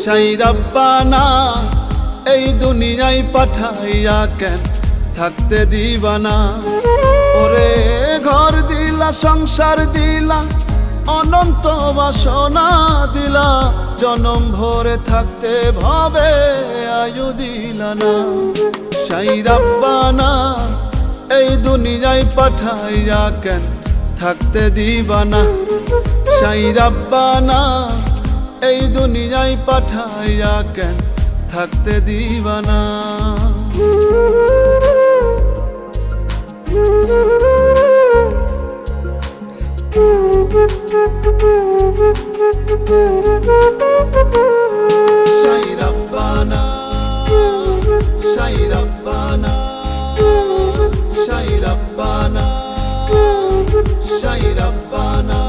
সাই রাব্বানা এই দুনিয়ায় পাঠাইয়া কেন থাকতে দিবানা। ওরে ঘর দিলা সংসার দিলা অনন্ত বাসনা দিলা, জনম ভরে থাকতে ভাবে আয়ু দিলা না। সাই রাব্বানা এই দুনিয়ায় পাঠাইয়া কেন থাকতে দিবানা। সাই রাব্বানা এই দুনিয়ায় পাঠাইয়া কেন থাকতে দিবানা। সাই রাব্বানা সাই রাব্বানা সাই রাব্বানা সাই রাব্বানা।